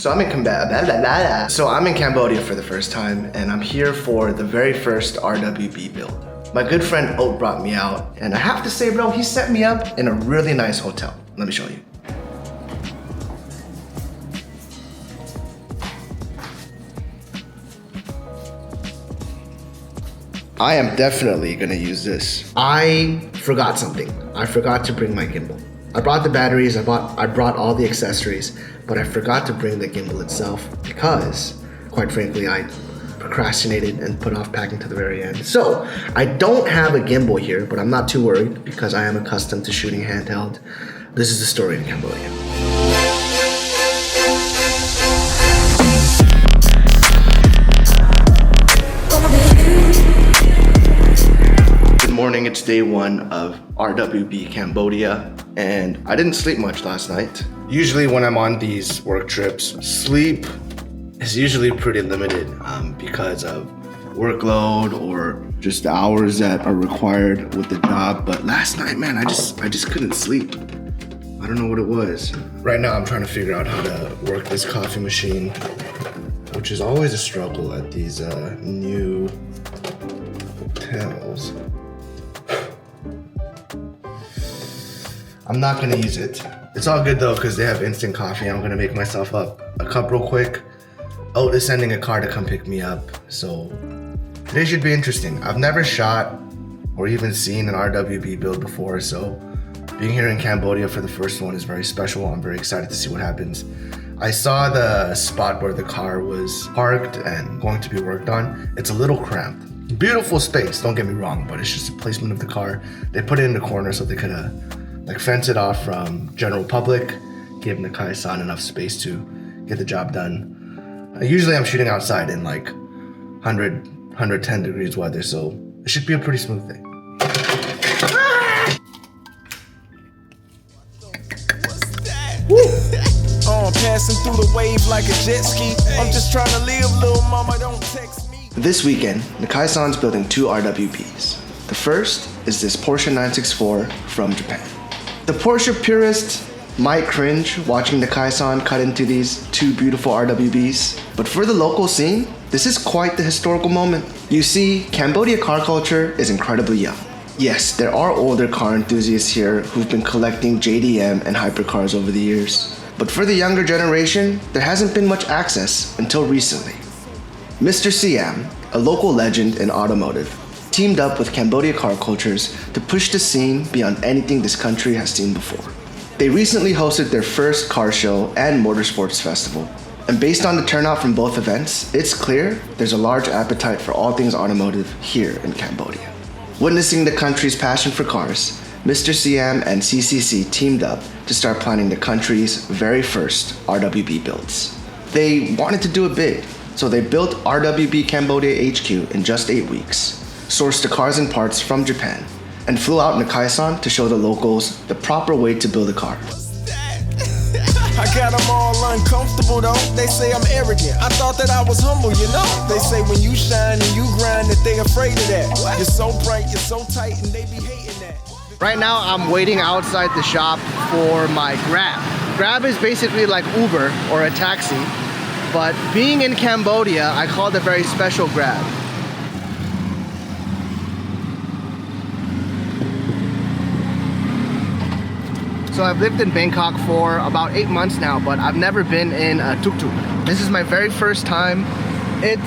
So I'm in Cambodia for the first time, and I'm here for the very first RWB build. My good friend Oat brought me out, and I have to say, bro, he set me up in a really nice hotel. Let me show you. I am definitely gonna use this. I forgot something. I forgot to bring my gimbal. I brought the batteries, I brought all the accessories, but I forgot to bring the gimbal itself because, quite frankly, I procrastinated and put off packing to the very end. So, I don't have a gimbal here, but I'm not too worried because I am accustomed to shooting handheld. This is the story in Cambodia. Good morning, it's day one of RWB Cambodia, and I didn't sleep much last night. Usually when I'm on these work trips, sleep is usually pretty limited because of workload or just the hours that are required with the job. But last night, man, I just couldn't sleep. I don't know what it was. Right now, I'm trying to figure out how to work this coffee machine, which is always a struggle at these new hotels. I'm not gonna use it. It's all good though, because they have instant coffee. I'm gonna make myself up a cup real quick. Oat is sending a car to come pick me up, so today should be interesting. I've never shot or even seen an RWB build before, so being here in Cambodia for the first one is very special. I'm very excited to see what happens. I saw the spot where the car was parked and going to be worked on. It's a little cramped. Beautiful space, don't get me wrong, but it's just the placement of the car. They put it in the corner so they could fence it off from general public, give Nakai-san enough space to get the job done. Usually I'm shooting outside in like 100, 110 degrees weather, so it should be a pretty smooth thing. Passing through the wave like a jet ski. I'm just trying to live, little mama, don't text me. This weekend, Nakai-san's building two RWBs. The first is this Porsche 964 from Japan. The Porsche purist might cringe watching Nakai-san cut into these two beautiful RWBs, but for the local scene, this is quite the historical moment. You see, Cambodia car culture is incredibly young. Yes, there are older car enthusiasts here who've been collecting JDM and hypercars over the years. But for the younger generation, there hasn't been much access until recently. Mr. Siam, a local legend in automotive, teamed up with Cambodia car cultures to push the scene beyond anything this country has seen before. They recently hosted their first car show and motorsports festival. And based on the turnout from both events, it's clear there's a large appetite for all things automotive here in Cambodia. Witnessing the country's passion for cars, Mr. Siam and CCC teamed up to start planning the country's very first RWB builds. They wanted to do it big, so they built RWB Cambodia HQ in just 8 weeks, sourced the cars and parts from Japan, and flew out Nakai-san to show the locals the proper way to build a car. I got them all uncomfortable though. They say I'm arrogant. I thought that I was humble, you know. They say when you shine and you grind that they afraid of that. You're so bright, you're so tight, and they be hating that. Right now, I'm waiting outside the shop for my Grab. Grab is basically like Uber or a taxi, but being in Cambodia, I call it a very special Grab. So I've lived in Bangkok for about 8 months now, but I've never been in a tuk-tuk. This is my very first time. It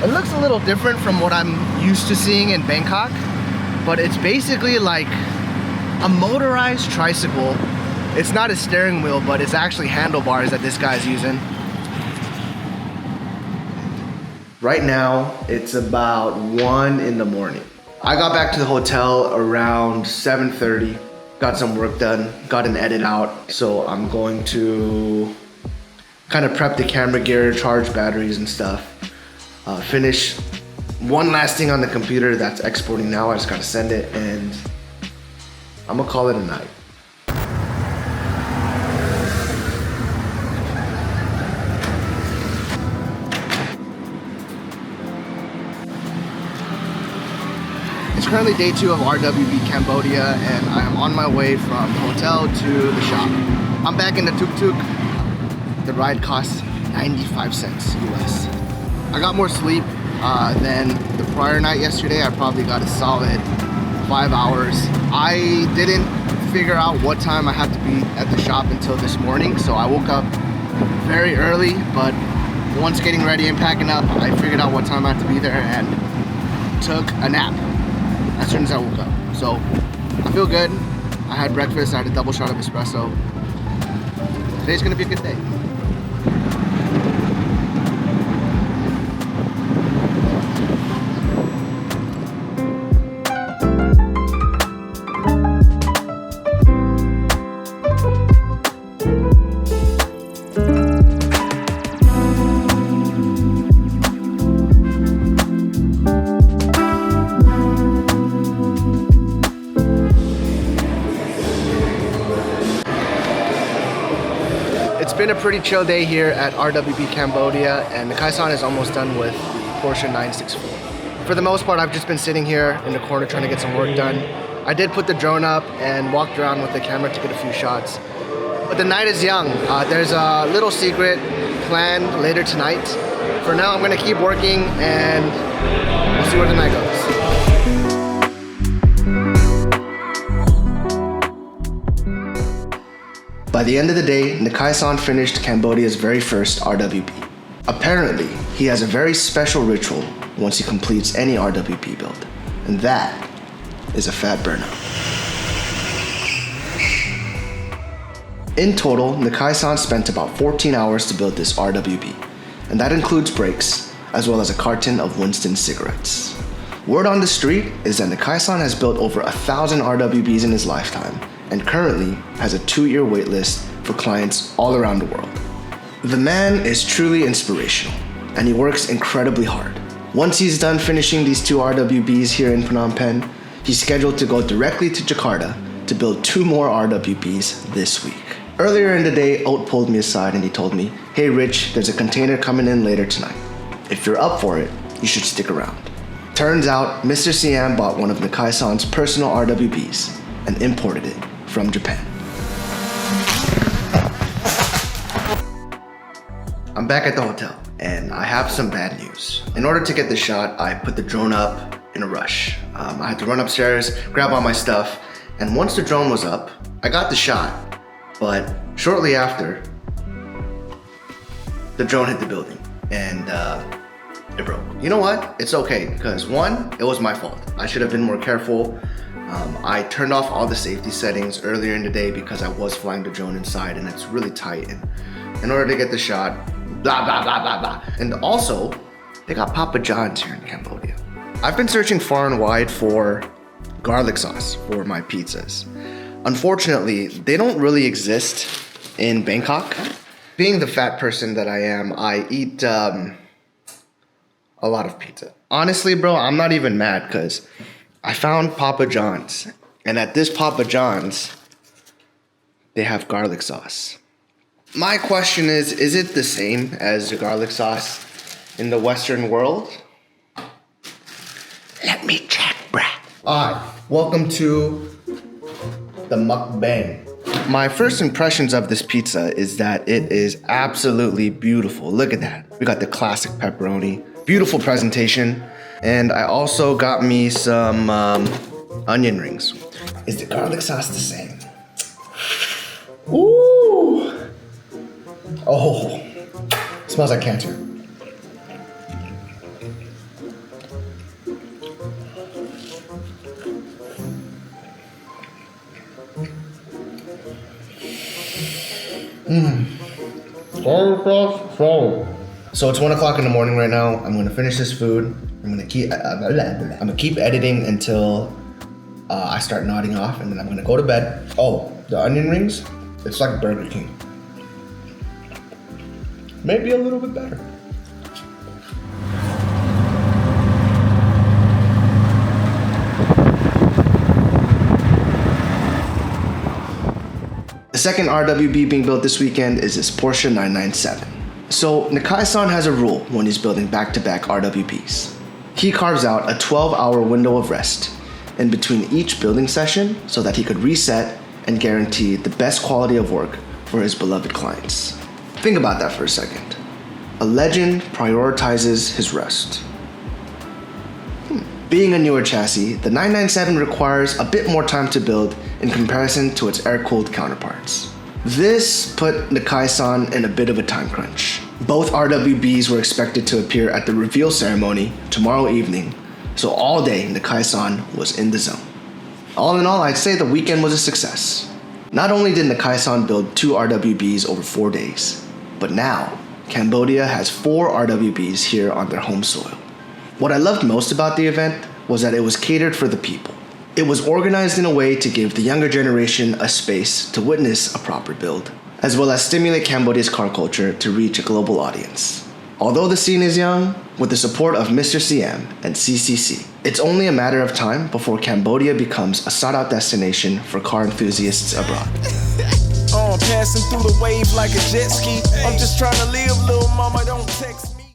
looks a little different from what I'm used to seeing in Bangkok, but it's basically like a motorized tricycle. It's not a steering wheel, but it's actually handlebars that this guy's using. Right now, it's about 1 in the morning. I got back to the hotel around 7:30, got some work done, got an edit out. So I'm going to kind of prep the camera gear, charge batteries and stuff, finish one last thing on the computer that's exporting now. I just gotta send it and I'm gonna call it a night. It's currently day 2 of RWB Cambodia and I am on my way from the hotel to the shop. I'm back in the tuk-tuk. the ride cost 95 cents US. I got more sleep than the prior night yesterday. I probably got a solid 5 hours. I didn't figure out what time I had to be at the shop until this morning, so I woke up very early, but once getting ready and packing up, I figured out what time I had to be there and took a nap as soon as I woke up. So I feel good. I had breakfast, I had a double shot of espresso. Today's gonna be a good day. It's been a pretty chill day here at RWB Cambodia, and the Kaisan is almost done with the Porsche 964. For the most part, I've just been sitting here in the corner trying to get some work done. I did put the drone up and walked around with the camera to get a few shots. But the night is young. There's a little secret planned later tonight. For now, I'm gonna keep working and we'll see where the night goes. By the end of the day, Kaisan finished Cambodia's very first RWB. Apparently, he has a very special ritual once he completes any RWB build, and that is a fat burnout. In total, Kaisan spent about 14 hours to build this RWB, and that includes breaks, as well as a carton of Winston cigarettes. Word on the street is that Kaisan has built over 1,000 RWBs in his lifetime, and currently has a 2-year wait list for clients all around the world. The man is truly inspirational, and he works incredibly hard. Once he's done finishing these 2 RWBs here in Phnom Penh, he's scheduled to go directly to Jakarta to build 2 more RWBs this week. Earlier in the day, Oat pulled me aside and he told me, "Hey Rich, there's a container coming in later tonight. If you're up for it, you should stick around." Turns out, Mr. Siam bought one of Kaisan's personal RWBs and imported it from Japan. I'm back at the hotel and I have some bad news. In order to get the shot, I put the drone up in a rush. I had to run upstairs, grab all my stuff, and once the drone was up, I got the shot, but shortly after, the drone hit the building and it broke. You know what? It's okay, because 1, it was my fault. I should have been more careful. I turned off all the safety settings earlier in the day because I was flying the drone inside and it's really tight. And in order to get the shot, blah, blah, blah, blah, blah. And also, they got Papa John's here in Cambodia. I've been searching far and wide for garlic sauce for my pizzas. Unfortunately, they don't really exist in Bangkok. Being the fat person that I am, I eat a lot of pizza. Honestly, bro, I'm not even mad because I found Papa John's, and at this Papa John's, they have garlic sauce. My question is it the same as the garlic sauce in the Western world? Let me check, bruh. Alright, welcome to the mukbang. My first impressions of this pizza is that it is absolutely beautiful. Look at that. We got the classic pepperoni, beautiful presentation. And I also got me some onion rings. Is the garlic sauce the same? Ooh! Oh, smells like cancer. So it's 1 o'clock in the morning right now. I'm gonna finish this food. I'm gonna keep editing until I start nodding off, and then I'm gonna go to bed. Oh, the onion rings, it's like Burger King. Maybe a little bit better. The second RWB being built this weekend is this Porsche 997. So Kaisan has a rule when he's building back-to-back RWBs. He carves out a 12-hour window of rest in between each building session so that he could reset and guarantee the best quality of work for his beloved clients. Think about that for a second. A legend prioritizes his rest. Being a newer chassis, the 997 requires a bit more time to build in comparison to its air-cooled counterparts. This put the Kai-san in a bit of a time crunch. Both RWBs were expected to appear at the reveal ceremony tomorrow evening, so all day the Kai-san was in the zone. All in all, I'd say the weekend was a success. Not only did the Kai-san build 2 RWBs over 4 days, but now Cambodia has 4 RWBs here on their home soil. What I loved most about the event was that it was catered for the people. It was organized in a way to give the younger generation a space to witness a proper build, as well as stimulate Cambodia's car culture to reach a global audience. Although the scene is young, with the support of Mr. CM and CCC, it's only a matter of time before Cambodia becomes a sought-out destination for car enthusiasts abroad. Passing through the wave like a jet ski. I'm just trying to live, little mama, don't text me.